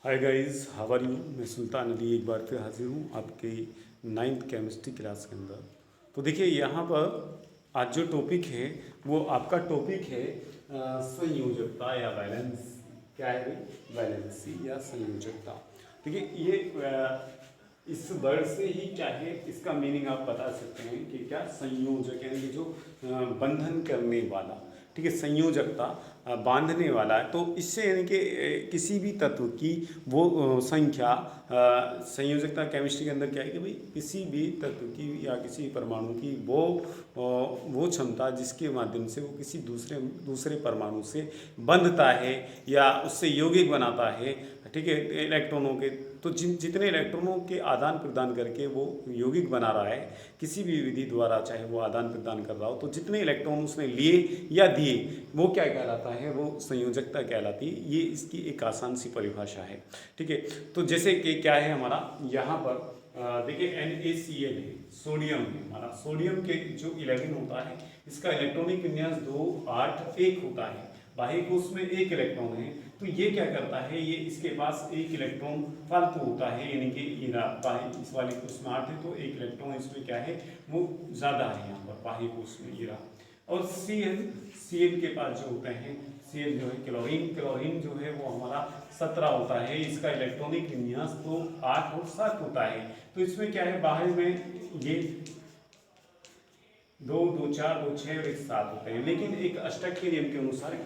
Hi guys, how are you. मैं सुल्तान अली एक बार फिर हाजिर हूँ आपके 9th केमिस्ट्री क्लास के अंदर। तो देखिए यहाँ पर आज जो टॉपिक है वो आपका टॉपिक है संयोजकता या बैलेंस। क्या है भाई? बैलेंसी या संयोजकता। देखिए ये इस वर्ड से ही क्या है इसका मीनिंग आप बता सकते हैं कि क्या संयोजक यानी कि जो बंधन करने वाला, ठीक है, संयोजकता बांधने वाला है। तो इससे यानी कि किसी भी तत्व की वो संख्या, संयोजकता केमिस्ट्री के अंदर क्या है कि भाई किसी भी तत्व की या किसी परमाणु की वो क्षमता जिसके माध्यम से वो किसी दूसरे परमाणु से बंधता है या उससे यौगिक बनाता है, ठीक है, इलेक्ट्रॉनों के। तो जितने इलेक्ट्रॉनों के आदान प्रदान करके वो यौगिक बना रहा है किसी भी विधि द्वारा, चाहे वो आदान प्रदान कर रहा हो, तो जितने इलेक्ट्रॉन उसने लिए या दिए वो क्या कहलाता है, वो संयोजकता कहलाती है। ये इसकी एक आसान सी परिभाषा है, ठीक है। तो जैसे कि क्या है हमारा यहाँ पर देखिए NaCl है, सोडियम है हमारा। सोडियम के जो 11 होता है इसका इलेक्ट्रॉनिक विन्यास 2 8 1 होता है। बाह्य कोश में एक इलेक्ट्रॉन है, तो ये क्या करता है, ये इसके पास एक इलेक्ट्रॉन फालतू होता है, यानी कि इस वाले कोश में 8 है तो एक इलेक्ट्रॉन इसमें क्या है वो ज़्यादा है यहाँ पर बाह्य कोश में, ये रहा। और Cl के पास जो होते हैं, Cl जो है क्लोरीन जो है वो हमारा 17 होता है। इसका इलेक्ट्रॉनिक विन्यास तो 8 और 7 होता है। तो इसमें क्या है, बाहर में ये 2 2 4 2 6 और 1 7 होते हैं। लेकिन एक अष्टक के नियम के अनुसार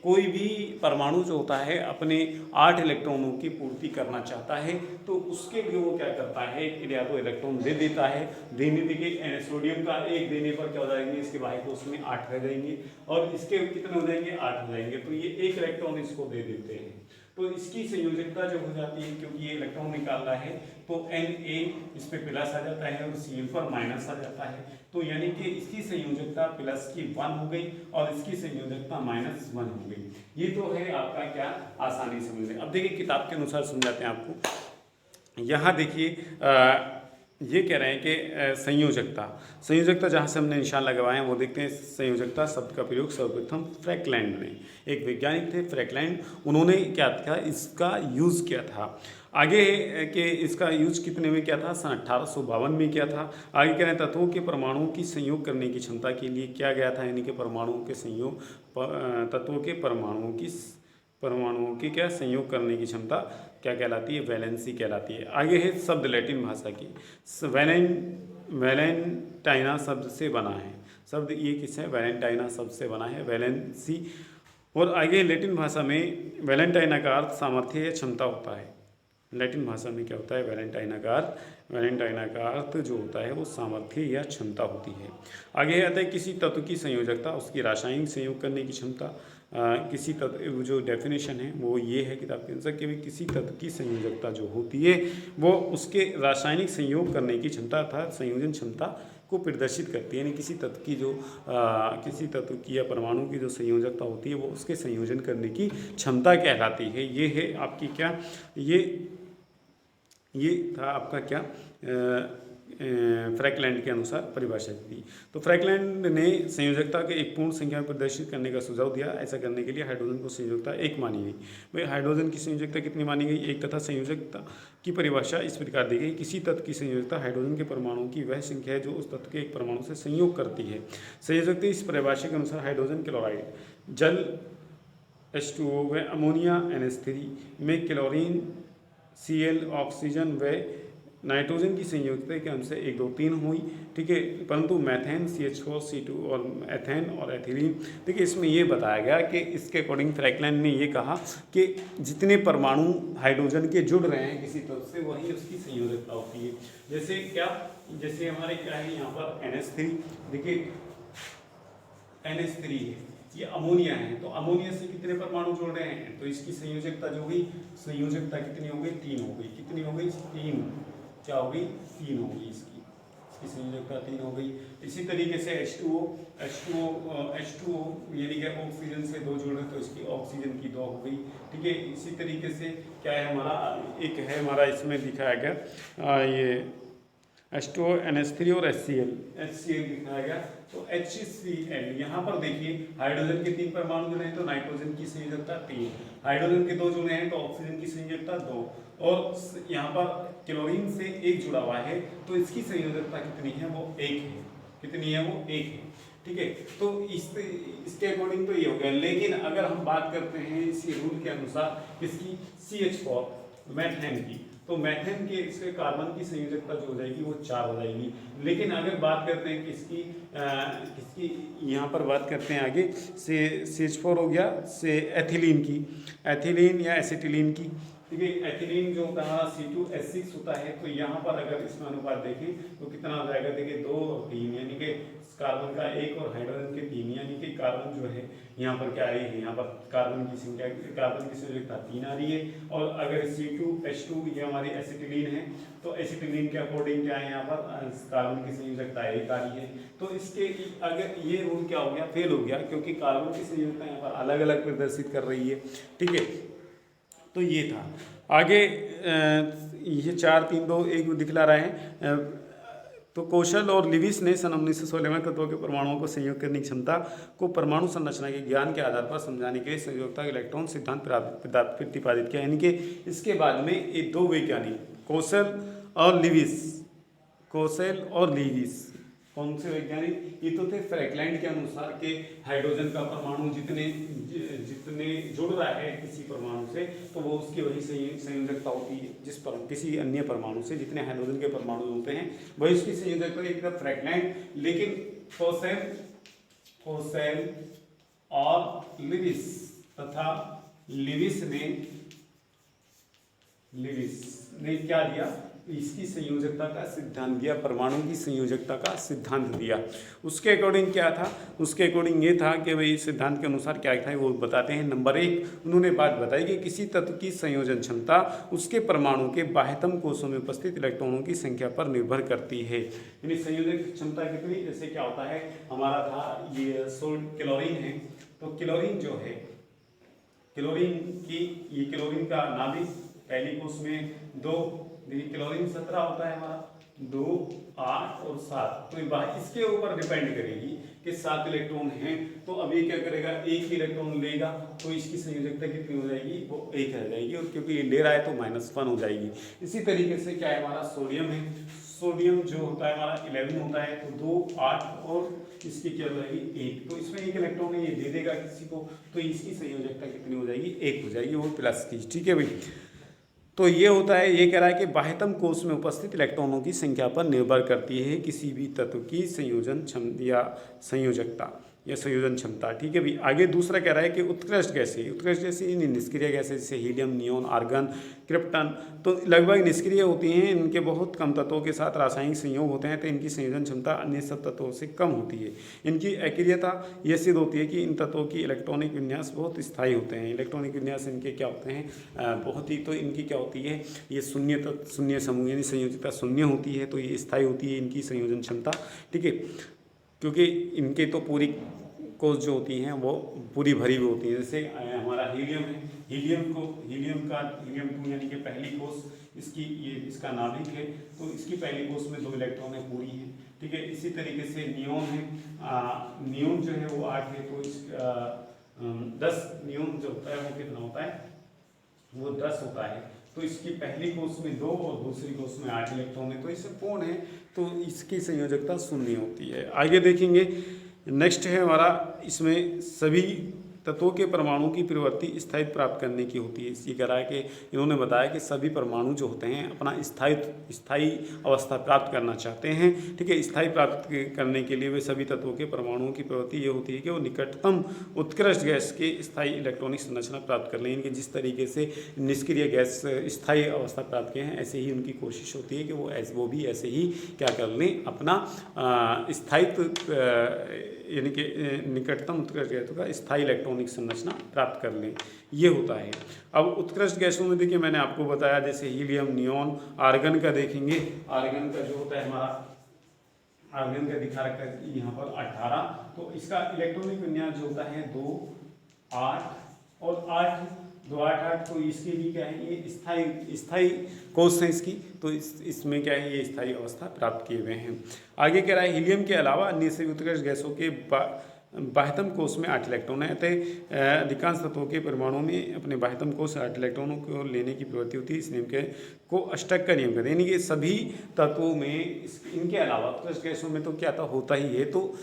कोई भी परमाणु जो होता है अपने 8 इलेक्ट्रॉनों की पूर्ति करना चाहता है तो उसके लिए वो क्या करता है, या तो इलेक्ट्रॉन दे देता है। देने देखिए सोडियम का एक देने पर क्या हो जाएंगे, इसके बाह्य कोश में 8 रह जाएंगे और इसके कितने हो जाएंगे, 8 हो जाएंगे। तो ये एक इलेक्ट्रॉन इसको दे देते हैं, तो इसकी संयोजकता जो हो जाती है, क्योंकि ये इलेक्ट्रॉन निकाल रहा है तो Na इस पे प्लस आ जाता है और Cl पर माइनस आ जाता है। तो यानी कि इसकी संयोजकता प्लस की 1 हो गई और इसकी संयोजकता -1 हो गई। ये तो है आपका क्या, आसानी समझ लें। अब देखिए किताब के अनुसार समझाते हैं आपको। यहाँ देखिए ये कह रहे हैं कि संयोजकता जहाँ से हमने निशान लगवाए हैं वो देखते हैं। संयोजकता शब्द का प्रयोग सर्वप्रथम फ्रैकलैंड ने, एक वैज्ञानिक थे फ्रैकलैंड, उन्होंने क्या था, इसका यूज़ किया था। आगे के इसका यूज कितने में किया था, सन 1852 में किया था। आगे कह रहे हैं तत्वों के परमाणुओं की संयोग करने की क्षमता के लिए किया गया था, यानी कि परमाणुओं के संयोग, तत्वों के परमाणुओं की क्या संयोग करने की क्षमता क्या कहलाती है, वैलेंसी कहलाती है। आगे है शब्द लैटिन भाषा की, वैलेंटाइना शब्द से बना है। शब्द ये किस है, वैलेंटाइना शब्द से बना है, वैलेंसी। और आगे लैटिन भाषा में वैलेंटाइना का अर्थ सामर्थ्य या क्षमता होता है। लैटिन भाषा में क्या होता है, वैलेंटाइना का अर्थ जो होता है वो सामर्थ्य या क्षमता होती है। आगे आता है किसी तत्व की संयोजकता, उसकी रासायनिक संयोग करने की क्षमता। किसी तत्व जो डेफिनेशन है वो ये है किताब के अनुसार कि किसी तत्व की संयोजकता जो होती है वो उसके रासायनिक संयोग करने की क्षमता अर्थात संयोजन क्षमता को प्रदर्शित करती है। यानी किसी तत्व की या परमाणु की जो संयोजकता होती है वो उसके संयोजन करने की क्षमता कहलाती है। ये है आपकी क्या, ये था आपका क्या, फ्रैकलैंड के अनुसार परिभाषा दी। तो फ्रैकलैंड ने संयोजकता के एक पूर्ण संख्या में प्रदर्शित करने का सुझाव दिया। ऐसा करने के लिए हाइड्रोजन को संयोजकता 1 मानी गई। भाई हाइड्रोजन की संयोजकता कितनी मानी गई, 1। तथा संयोजकता की परिभाषा इस प्रकार दी गई, किसी तत्व की संयोजकता हाइड्रोजन के परमाणुओं की वह संख्या है जो उस तत्व के एक परमाणु से संयोग करती है। संयोजकता इस परिभाषा के अनुसार हाइड्रोजन क्लोराइड, जल H2O व अमोनिया NH3 में क्लोरीन Cl ऑक्सीजन व नाइट्रोजन की संयोजकता के अनुसार 1 2 3 हुई, ठीक है। परंतु मैथेन CH4 C2 और एथेन और एथिलीन, देखिए इसमें ये बताया गया कि इसके अकॉर्डिंग फ्रैकलैंड ने ये कहा कि जितने परमाणु हाइड्रोजन के जुड़ रहे हैं किसी तरह से वही उसकी संयोजकता होती है। जैसे क्या, जैसे हमारे क्या है यहाँ पर NH3, देखिए NH3 है, ये अमोनिया है, तो अमोनिया से कितने परमाणु जुड़ रहे हैं, तो इसकी संयोजकता जो हुई, संयोजकता कितनी हो गई, 3 हो गई। कितनी हो गई, 3, क्या हो गई, 3 हो गई। इसकी संयोजकता 3 हो गई। इसी तरीके से H2O यानी कि ऑक्सीजन से 2 जुड़ रहे तो इसकी ऑक्सीजन की 2 हो गई, ठीक है। इसी तरीके से क्या है हमारा, एक है हमारा इसमें दिखाया गया ये H2O NH3 और HCl दिखाया गया। तो HCl। यहाँ पर देखिए हाइड्रोजन के 3 परमाणु जुड़े हैं तो नाइट्रोजन की संयोजकता 3, हाइड्रोजन के 2 जुड़े हैं तो ऑक्सीजन की संयोजकता 2, और यहाँ पर क्लोरीन से 1 जुड़ा हुआ है तो इसकी संयोजकता कितनी है, वो 1 है। कितनी है, वो 1 है। ठीक है, तो इसके अकॉर्डिंग तो ये हो गया। लेकिन अगर हम बात करते हैं इसी रूल के अनुसार इसकी CH4 मैथेन की, तो मैथेन के इसके कार्बन की संयोजकता जो हो जाएगी वो 4 हो जाएगी। लेकिन अगर बात करते हैं कि इसकी यहाँ पर बात करते हैं आगे से CH4 हो गया से एथिलीन की, एथिलीन या एसिटिलीन की। ठीक है, एथिलीन जो होता है C2H6 होता है, तो यहाँ पर अगर इसमें अनुपात देखें तो कितना हो जाएगा, देखिए 2 और 3, यानी कि कार्बन का 1 और हाइड्रोजन के 3, यानी कि कार्बन जो है यहाँ पर क्या आ रही है, यहाँ पर कार्बन की संख्या, कार्बन की संयोजकता 3 आ रही है। और अगर C2H2 ये हमारी एसिटिलीन है तो एसिटिलीन के अकॉर्डिंग क्या है, यहाँ पर कार्बन की संयोजकता 1 आ रही है। तो इसके अगर ये रूल क्या हो गया, फेल हो गया, क्योंकि कार्बन की संयोजकता यहाँ पर अलग अलग प्रदर्शित कर रही है। ठीक है, तो ये था। आगे ये 4 3 2 1 दिखला रहे हैं। तो कौशल और लिविस ने सन 1916 में तत्वों के परमाणुओं को संयोग करने की क्षमता को परमाणु संरचना के ज्ञान के आधार पर समझाने के लिए संयोजकता के इलेक्ट्रॉन सिद्धांत प्रतिपादित किया। यानी कि इसके बाद में ये 2 वैज्ञानिक कौशल और लिविस, कौशल और लिविस कौन से वैज्ञानिक, ये तो थे फ्रैंकलैंड के अनुसार के हाइड्रोजन का परमाणु जितने जुड़ रहा है किसी परमाणु से तो वो उसकी वही संयोजकता होती है, जिस पर किसी अन्य परमाणु से जितने हाइड्रोजन के परमाणु होते हैं वही उसकी संयोजकता, एक तरफ फ्रैंकलैंड। लेकिन कौशल और लिविस तथा लिविस ने क्या दिया, इसकी संयोजकता का सिद्धांत दिया, परमाणु की संयोजकता का सिद्धांत दिया। उसके अकॉर्डिंग क्या था, उसके अकॉर्डिंग ये था कि भाई सिद्धांत के अनुसार क्या था वो बताते हैं। नंबर 1 उन्होंने बात बताई कि किसी तत्व की संयोजन क्षमता उसके परमाणु के बाह्यतम कोषों में उपस्थित इलेक्ट्रॉनों की संख्या पर निर्भर करती है। यानी संयोजन की क्षमता कितनी, जैसे क्या होता है हमारा था ये क्लोरीन है, तो क्लोरीन जो है, क्लोरीन की ये क्लोरीन का नाभिक पहली कोष में 2, देखिए क्लोरीन 17 होता है हमारा, 2 8 और 7, तो इसके ऊपर डिपेंड करेगी कि 7 इलेक्ट्रॉन हैं, तो अब ये क्या करेगा, एक ही इलेक्ट्रॉन लेगा तो इसकी संयोजकता कितनी हो जाएगी, वो 1 रह जाएगी, और क्योंकि ये ले रहा है तो -1 हो जाएगी। इसी तरीके से क्या है हमारा सोडियम है, सोडियम जो होता है हमारा 11 होता है, तो 2 8 और इसकी क्या हो जाएगी 1, तो इसमें एक इलेक्ट्रॉन ये दे देगा किसी को, तो इसकी संयोजकता कितनी हो जाएगी, 1 हो जाएगी, वो प्लस की। ठीक है भाई, तो ये होता है, ये कह रहा है कि बाह्यतम कोष में उपस्थित इलेक्ट्रॉनों की संख्या पर निर्भर करती है किसी भी तत्व की संयोजन क्षमता या संयोजकता या संयोजन क्षमता। ठीक है भी। आगे दूसरा कह रहा है कि उत्कृष्ट गैसें, उत्कृष्ट गैसें इन निष्क्रिय गैसें जैसे हीलियम, नियोन, आर्गन, क्रिप्टन तो लगभग निष्क्रिय होती हैं, इनके बहुत कम तत्वों के साथ रासायनिक संयोग होते हैं, तो इनकी संयोजन क्षमता अन्य सब तत्वों से कम होती है। इनकी अक्रियता यह सिद्ध होती है कि इन तत्वों की इलेक्ट्रॉनिक विन्यास बहुत स्थायी होते हैं। इलेक्ट्रॉनिक विन्यास इनके क्या होते हैं, बहुत ही, तो इनकी क्या होती है, ये शून्य समूह यानी संयोजिता शून्य होती है, तो ये स्थायी होती है इनकी संयोजन क्षमता। ठीक है, क्योंकि इनके तो पूरी कोष जो होती हैं वो पूरी भरी हुई होती है। जैसे हमारा हीलियम है, हीलियम 2 यानी कि पहली कोष इसकी, ये इसका नाभिक है, तो इसकी पहली कोष में 2 इलेक्ट्रॉन है पूरी हैं। ठीक है, इसी तरीके से नियोन है, नियोन जो है वो 8 है, तो इस 10 नियोन जो होता है वो कितना होता है, वो 10 होता है, तो इसकी पहली कोष में 2 और दूसरी कोष में 8 इलेक्ट्रॉन है, तो इससे पूर्ण है, तो इसकी संयोजकता शून्य होती है। आगे देखेंगे, नेक्स्ट है हमारा, इसमें सभी तत्वों के परमाणु की प्रवृत्ति स्थायित्व प्राप्त करने की होती है। इसी कह रहा है कि इन्होंने बताया कि सभी परमाणु जो होते हैं अपना स्थायी अवस्था प्राप्त करना चाहते हैं। ठीक है, स्थायी प्राप्त करने के लिए वे सभी तत्वों के परमाणुओं की प्रवृत्ति ये होती है कि वो निकटतम उत्कृष्ट गैस के स्थायी इलेक्ट्रॉनिक संरचना प्राप्त कर लें। इनके जिस तरीके से निष्क्रिय गैस स्थायी अवस्था प्राप्त किए हैं, ऐसे ही उनकी कोशिश होती है कि वो भी ऐसे ही क्या कर लें, अपना स्थायित्व यानी कि निकटतम उत्कृष्ट गैसों का स्थायी इलेक्ट्रॉनिक संरचना प्राप्त कर लें, ये होता है। अब उत्कृष्ट गैसों में देखिए मैंने आपको बताया, जैसे हीलियम, नियोन, आर्गन का देखेंगे, आर्गन का जो होता है हमारा, आर्गन का दिखा रखा है यहाँ पर 18, तो इसका इलेक्ट्रॉनिक विन्यास जो होता है 2 8 और 8 288, तो इसके भी क्या है ये स्थाई कोष है इसकी, तो इसमें क्या है ये स्थायी अवस्था प्राप्त किए हुए हैं। आगे कह रहा है हीलियम के अलावा अन्य सभी उत्कृष्ट गैसों के बाह्यतम कोष में 8 इलेक्ट्रॉन है, अतः अधिकांश तत्वों के परमाणु में अपने बाह्यतम कोष से 8 इलेक्ट्रॉनों को लेने की प्रवृत्ति होती है। इस नियम के को अष्टक का नियम कहते हैं, यानी कि सभी तत्वों में इनके अलावा उत्कृष्ट गैसों में तो क्या होता ही है, तो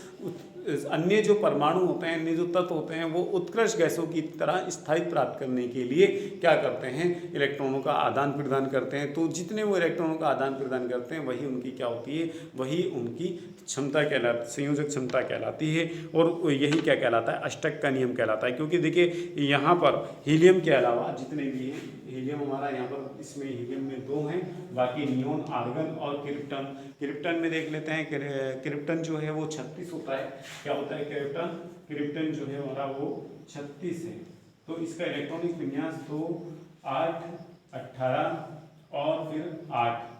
अन्य जो परमाणु होते हैं, अन्य जो तत्व होते हैं, वो उत्कृष्ट गैसों की तरह स्थायित्व प्राप्त करने के लिए क्या करते हैं, इलेक्ट्रॉनों का आदान प्रदान करते हैं। तो जितने वो इलेक्ट्रॉनों का आदान प्रदान करते हैं वही उनकी क्या होती है, वही उनकी क्षमता कहलाती, संयोजक क्षमता कहलाती है। और यही क्या कहलाता है, अष्टक का नियम कहलाता है। क्योंकि देखिए यहाँ पर हीलियम के अलावा जितने भी हैं, हीलियम हमारा यहाँ पर इसमें हीलियम में 2 हैं, बाकी नियोन, आर्गन और क्रिप्टन। क्रिप्टन में देख लेते हैं, क्रिप्टन जो है वो 36 होता है। क्या होता है क्रिप्टन जो है हमारा वो 36 है। तो इसका इलेक्ट्रॉनिक विन्यास 2, 8, 18 और फिर 8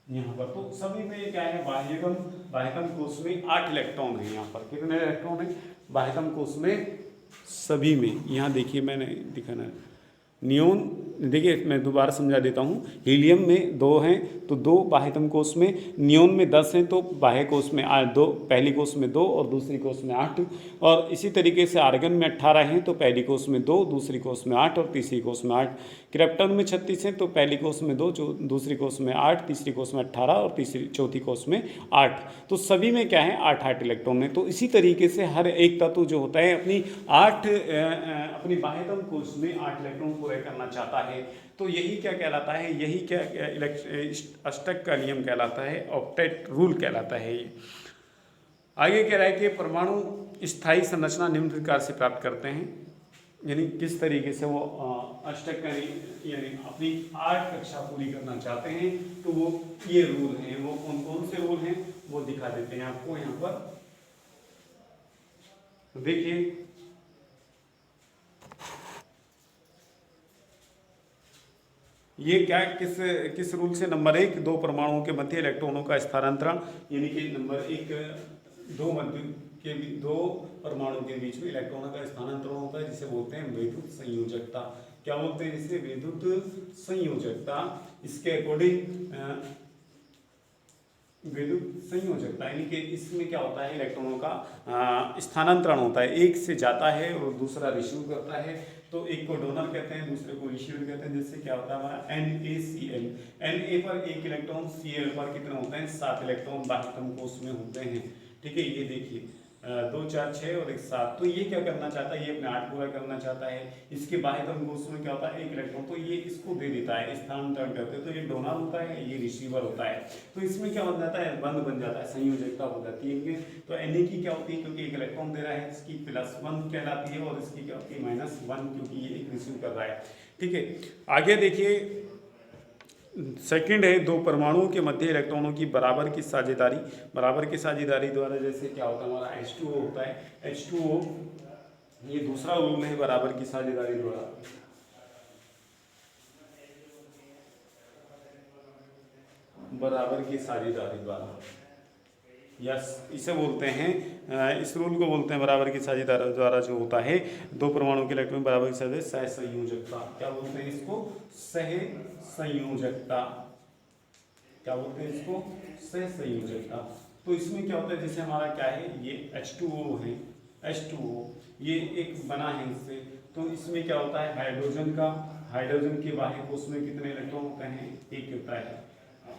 यहाँ पर। तो सभी में क्या है, बाह्यतम कोष में 8 इलेक्ट्रॉन है। यहाँ पर कितने इलेक्ट्रॉन है बाह्यतम कोष में, सभी में। यहाँ देखिए मैंने दिखाना, नियोन देखिए मैं दोबारा समझा देता हूँ। हीलियम में 2 हैं तो 2 बाह्यतम कोष में, नियोन में 10 हैं तो बाह्य कोष में 2, पहली कोष में 2 और दूसरी कोष में 8। और इसी तरीके से आर्गन में 18 हैं तो पहली कोष में 2, दूसरी कोष में 8 और तीसरी कोष में 8। क्रिप्टन में 36 हैं तो पहली कोष में 2, जो दूसरी कोष में 8, तीसरी कोष में 18 और चौथी कोष में 8। तो सभी में क्या है 8-8 इलेक्ट्रॉन है। तो इसी तरीके से हर एक तत्व जो होता है अपनी बाह्यतम कोष में 8 इलेक्ट्रॉन पूरे करना चाहता है। तो यही क्या कहलाता है, यही क्या अष्टक का नियम कहलाता है, ऑक्टेट रूल कहलाता है ये। आगे कह रहा है कि परमाणु स्थायी संरचना निम्न प्रकार से प्राप्त करते हैं, यानी किस तरीके से वो अष्टक का यानी अपनी 8 कक्षा पूरी करना चाहते हैं। तो वो ये रूल हैं, वो कौन कौन से रूल हैं वो दिखा देते हैं आपको यहाँ पर। तो देखिए ये क्या किस रूल से, नंबर 1 2 परमाणुओं के मध्य इलेक्ट्रॉनों का स्थानांतरण, यानी कि नंबर 1 दो परमाणु के बीच में इलेक्ट्रॉनों का स्थानांतरण होता है, जिसे बोलते हैं विद्युत संयोजकता। क्या बोलते हैं इसे, विद्युत संयोजकता। इसके अकॉर्डिंग विद्युत संयोजकता यानी कि इसमें क्या होता है, इलेक्ट्रॉनों का स्थानांतरण होता है, एक से जाता है और दूसरा रिसीव करता है। तो एक को डोनर कहते हैं, दूसरे को रिसीवर कहते हैं। जैसे क्या होता है हमारा NaCl, Na पर 1 इलेक्ट्रॉन, Cl पर कितने होते हैं 7 इलेक्ट्रॉन बाह्यतम कोष में होते हैं। ठीक है, ये देखिए 2 4 6 और 1 7। तो ये क्या करना चाहता है, ये अपने 8 पूरा करना चाहता है। इसके बाह्यतम कोष में क्या होता है 1 इलेक्ट्रॉन, तो ये इसको दे देता है, स्थानांतरण करते हैं। तो ये डोनर होता है, ये रिसीवर होता है। तो इसमें क्या बन जाता है, बंद बन जाता है, संयोजकता हो जाती है। तो Na की क्या होती है, क्योंकि 1 इलेक्ट्रॉन दे रहा है, इसकी +1 कहलाती है, और इसकी क्या होती है -1, क्योंकि ये एक रिसीव कर रहा है। ठीक है, आगे देखिए सेकंड है 2 परमाणुओं के मध्य इलेक्ट्रॉनों की बराबर की साझेदारी द्वारा, जैसे क्या होता है हमारा H2O होता है, H2O ये दूसरा रूल है बराबर की साझेदारी द्वारा। बराबर की साझेदारी द्वारा, यस इसे बोलते हैं, इस रूल को बोलते हैं बराबर की साझेदारी द्वारा जो होता है 2 परमाणु के इलेक्ट्रॉन बराबर की साझेदारी, सहसंयोजकता। क्या बोलते हैं इसको, सहसंयोजकता। क्या बोलते हैं इसको, सहसंयोजकता। तो इसमें क्या होता है, जैसे हमारा क्या है ये H2O है, H2O ये एक बना है इससे। तो इसमें क्या होता है हाइड्रोजन के बाह्य कोष में कितने इलेक्ट्रॉन होते हैं, 1 होता है।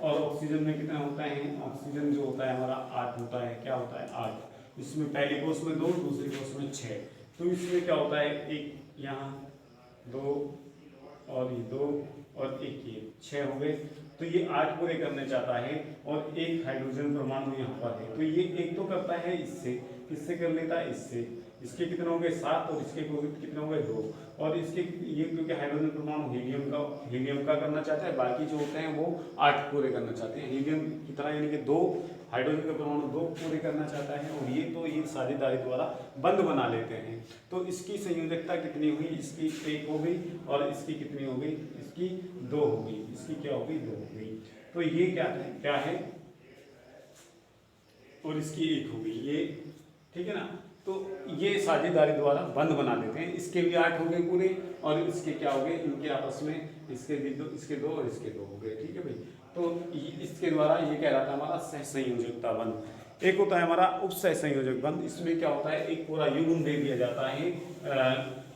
और ऑक्सीजन में कितने होते हैं, ऑक्सीजन जो होता है हमारा 8 होता है। क्या होता है 8। इसमें पहली कोष में 2, दूसरी कोष में 6। तो इसमें क्या होता है, एक यहाँ 2 और ये 2 और 1 ये 6 हो गए। तो ये 8 पूरे करने चाहता है, और एक हाइड्रोजन परमाणु यहाँ पर है। तो ये एक तो करता है इससे, किससे कर लेता है, इससे। इसके कितने हो गए 7, और इसके कितने हो गए 2। और इसके ये क्योंकि हाइड्रोजन परमाणु हीलियम का करना चाहता है, बाकी जो होते हैं वो 8 पूरे करना चाहते हैं। हीलियम की तरह यानी कि 2 हाइड्रोजन का परमाणु 2 पूरे करना चाहता है, और ये साझेदारी द्वारा बंद बना लेते हैं। तो इसकी संयोजकता कितनी हुई, इसकी 1 हो गई, और इसकी कितनी हो गई, इसकी 2 हो गई, इसकी क्या हो गई 2 हो गई। तो ये क्या है और इसकी 1 हो गई ये, ठीक है ना। तो ये साझेदारी द्वारा बंध बना देते हैं। इसके भी 8 हो गए पूरे, और इसके क्या हो गए, इनके आपस में इसके भी दो, इसके 2 और इसके 2 हो गए। ठीक है भाई, तो इसके द्वारा ये कह रहा था हमारा सहसंयोजकता बंध। एक होता है हमारा उप सहसंयोजक बंध। इसमें क्या होता है, एक पूरा युग्म दे दिया जाता है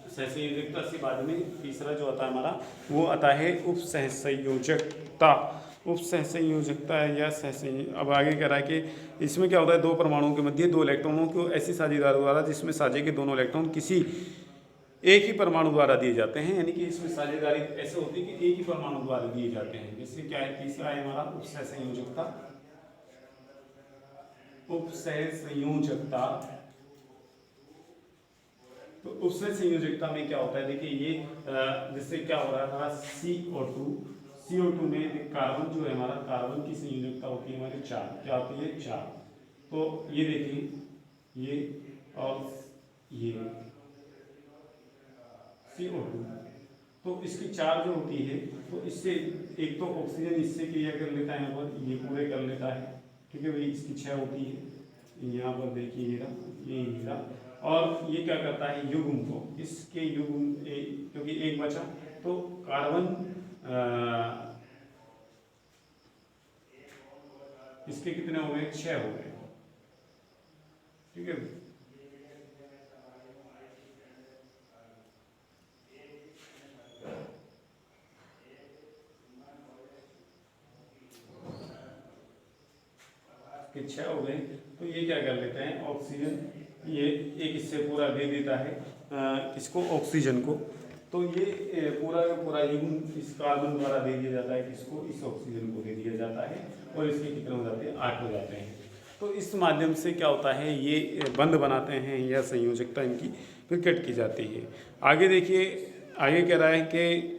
सहसंयोजकता से। बाद में तीसरा जो आता है हमारा वो आता है उप सहसंयोजकता। उप सहसंयोजकता है या सहसंयोजक। अब आगे कह रहा है कि इसमें क्या होता है, दो परमाणुओं के मध्य 2 इलेक्ट्रॉनों को ऐसी साझेदारी द्वारा जिसमें साझे के दोनों इलेक्ट्रॉन किसी एक ही परमाणु द्वारा दिए जाते हैं। यानी कि इसमें साझेदारी ऐसे होती है कि एक ही परमाणु द्वारा दिए जाते हैं। जैसे क्या है, तीसरा है हमारा उप सहसंयोजकता। उप सहसंयोजकता, तो उप सहसंयोजकता में क्या होता है, देखिए ये जैसे क्या हो रहा है हमारा CO2 में कार्बन जो है हमारा, कार्बन की संयोजकता होती है हमारी 4। क्या होती है, 4। तो ये देखिए ये और ये CO2, तो इसकी 4 जो होती है, तो इससे एक तो ऑक्सीजन इससे क्रिया कर लेता है, यहाँ पर ये पूरे कर लेता है। ठीक है भाई, इसकी 6 होती है। यहाँ पर देखिए ये हीरा, और ये क्या करता है, युग्म को, इसके युग्म क्योंकि एक बचा, तो कार्बन इसके कितने हो गए, 6 हो गए। ठीक है, के 6 हो गए। तो ये क्या कर लेते हैं, ऑक्सीजन, ये एक इससे पूरा दे देता है किसको, ऑक्सीजन को। तो ये पूरा का पूरा युग्म इस कार्बन द्वारा दे दिया जाता है किसको, इस ऑक्सीजन को दे दिया जाता है, और इसके कितने हो जाते हैं, 8 हो जाते हैं। तो इस माध्यम से क्या होता है, ये बंध बनाते हैं या संयोजकता इनकी प्रकट की जाती है। आगे देखिए, आगे कह रहा है कि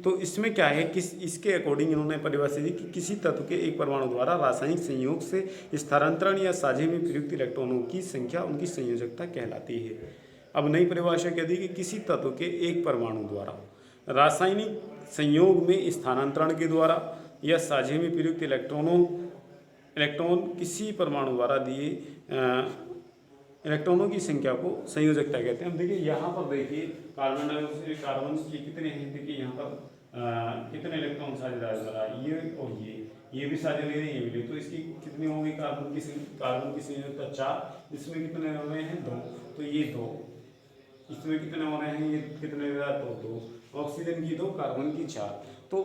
तो इसमें क्या है, इसके अकॉर्डिंग इन्होंने परिभाषा दी कि किसी तत्व के एक परमाणु द्वारा रासायनिक संयोग से स्थानांतरण या साझे में प्रयुक्त इलेक्ट्रॉनों की संख्या उनकी संयोजकता कहलाती है। अब नई परिभाषा कह दी कि किसी तत्व के एक परमाणु द्वारा रासायनिक संयोग में स्थानांतरण के द्वारा या साझे में प्रयुक्त इलेक्ट्रॉन किसी परमाणु द्वारा दिए इलेक्ट्रॉनों की संख्या को संयोजकता कहते हैं। हम देखिए यहाँ पर देखिए कार्बन की कितने हैं, देखिए यहाँ पर कितने इलेक्ट्रॉन साझेदार द्वारा, ये और ये भी साझे ले रहे हैं, ये भी ले, तो इसकी कितनी होगी, कार्बन की संयोजकता 4। इसमें कितने हो रहे हैं, 2, तो ये 2। इसमें कितने हो रहे हैं, ये कितने, 2। ऑक्सीजन की 2, कार्बन की 4। तो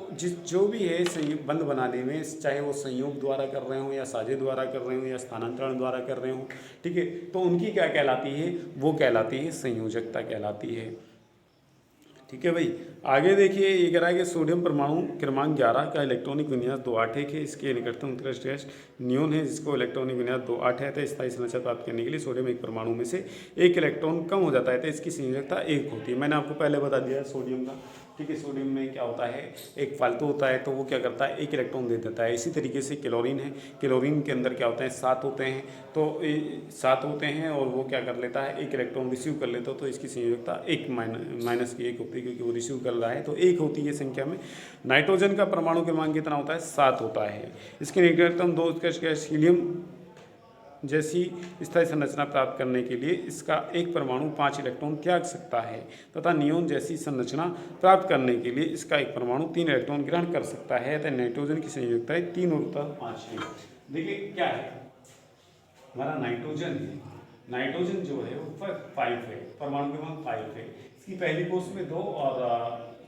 जो भी है बंध बनाने में, चाहे वो संयोग द्वारा कर रहे हो या साझे द्वारा कर रहे हो या स्थानांतरण द्वारा कर रहे हो, ठीक है, तो उनकी क्या कहलाती है, वो कहलाती है संयोजकता कहलाती है। ठीक है भाई, आगे देखिए ये कह रहा है कि सोडियम परमाणु क्रमांक 11 का इलेक्ट्रॉनिक विन्यास 281 है। इसके निकटतम उत्कृष्ट गैस नियोन है, जिसको इलेक्ट्रॉनिक विन्यास 2.8 है। तो स्थायी संरचना प्राप्त करने के लिए सोडियम एक परमाणु में से एक इलेक्ट्रॉन कम हो जाता है, तो इसकी संयोजकता 1 होती है। मैंने आपको पहले बता दिया सोडियम का। ठीक है, सोडियम में क्या होता है, एक फालतू होता है, तो वो क्या करता है, 1 इलेक्ट्रॉन दे देता है। इसी तरीके से क्लोरीन है, क्लोरीन के अंदर क्या होता है, 7 होते हैं, तो 7 होते हैं, और वो क्या कर लेता है, 1 इलेक्ट्रॉन रिसीव कर लेता है, तो इसकी संयोजकता 1 माइनस की 1 होती है, क्योंकि वो रिसीव कर रहा है, तो 1 होती है संख्या में। नाइट्रोजन का परमाणु क्रमांक कितना होता है, 7 होता है। इसके निकटतम 2 उत्कृष्ट गैस हीलियम जैसी स्थायी संरचना प्राप्त करने के लिए इसका एक परमाणु 5 इलेक्ट्रॉन त्याग सकता है, तथा नियोन जैसी संरचना प्राप्त करने के लिए इसका एक परमाणु 3 इलेक्ट्रॉन ग्रहण कर सकता है। तो नाइट्रोजन की संयोजकता है 3 और 5 है। देखिए क्या है, हमारा नाइट्रोजन है, नाइट्रोजन जो है वो 5 है, परमाणु क्रमांक 5 है। इसकी पहली कोष में 2 और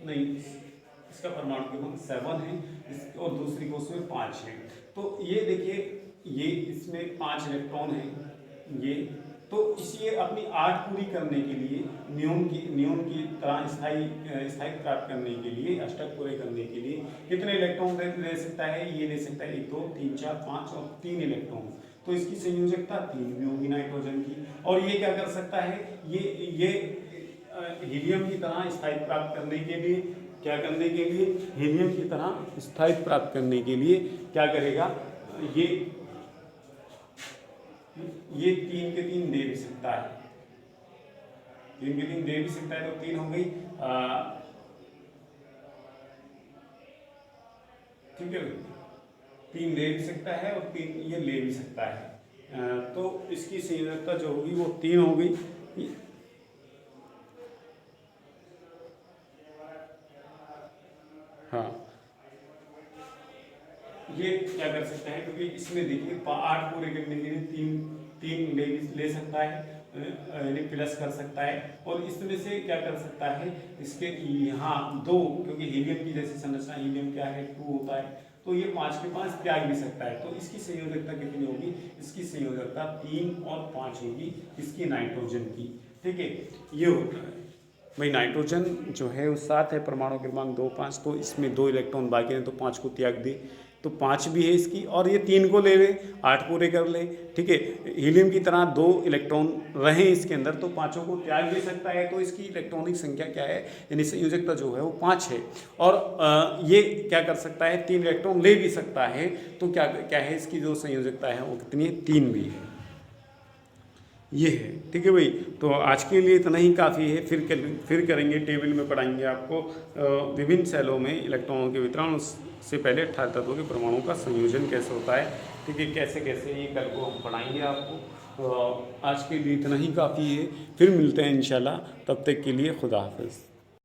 नहीं, इसका परमाणु क्रमांक 7 है, और दूसरी कोष में 5 है। तो ये देखिए, ये इसमें 5 इलेक्ट्रॉन हैं ये, तो इसे अपनी 8 पूरी करने के लिए नियोन की तरह स्थायी प्राप्त करने के लिए, अष्टक पूरे करने के लिए कितने इलेक्ट्रॉन ले सकता है, ये ले सकता है 1 2 3 4 5 और 3 इलेक्ट्रॉन। तो इसकी संयोजकता 3 भी होगी नाइट्रोजन की। और ये क्या कर सकता है, ये हीलियम की तरह स्थायित्व प्राप्त करने के लिए, क्या करने के लिए, हीलियम की तरह स्थायित्व प्राप्त करने के लिए क्या करेगा, ये 3 के 3 दे भी सकता है, 3 के 3 दे भी सकता है, तो 3 हो गई। ठीक है, 3 दे भी सकता है और 3 ये ले भी सकता है, तो इसकी संयोजकता जो होगी वो 3 होगी। हाँ, ये क्या कर सकता है, क्योंकि इसमें देखिए 8 पूरे करने के लिए तीन ले सकता है, यानी प्लस कर सकता है। और इसमें से क्या कर सकता है, इसके यहाँ 2, क्योंकि हीलियम की जैसी संरचना, हीलियम क्या है 2 होता है, तो ये 5 के 5 त्याग भी सकता है। तो इसकी संयोजकता कितनी होगी, इसकी संयोजकता 3 और 5 होगी इसकी नाइट्रोजन की। ठीक है, ये होता है भाई। नाइट्रोजन जो है वो 7 है, परमाणु क्रमांक 2 5, तो इसमें 2 इलेक्ट्रॉन बाकी हैं, तो 5 को त्याग दे, तो 5 भी है इसकी, और ये 3 को ले ले, 8 पूरे कर ले। ठीक है, हीलियम की तरह 2 इलेक्ट्रॉन रहे इसके अंदर, तो 5 को त्याग दे सकता है। तो इसकी इलेक्ट्रॉनिक संख्या क्या है, यानी संयोजकता जो है वो 5 है। और ये क्या कर सकता है, 3 इलेक्ट्रॉन ले भी सकता है। तो क्या क्या है, इसकी जो संयोजकता है वो कितनी है, 3 भी है, ये है। ठीक है भाई, तो आज के लिए इतना ही काफ़ी है। फिर करेंगे, टेबल में पढ़ाएंगे आपको विभिन्न सेलों में इलेक्ट्रॉनों के वितरण, उससे पहले 18 तत्वों के परमाणुओं का संयोजन कैसे होता है। ठीक है, कैसे कैसे ये कल को हम पढ़ाएंगे आपको। आज के लिए इतना ही काफ़ी है, फिर मिलते हैं इंशाल्लाह, तब तक के लिए खुदा हाफिज़।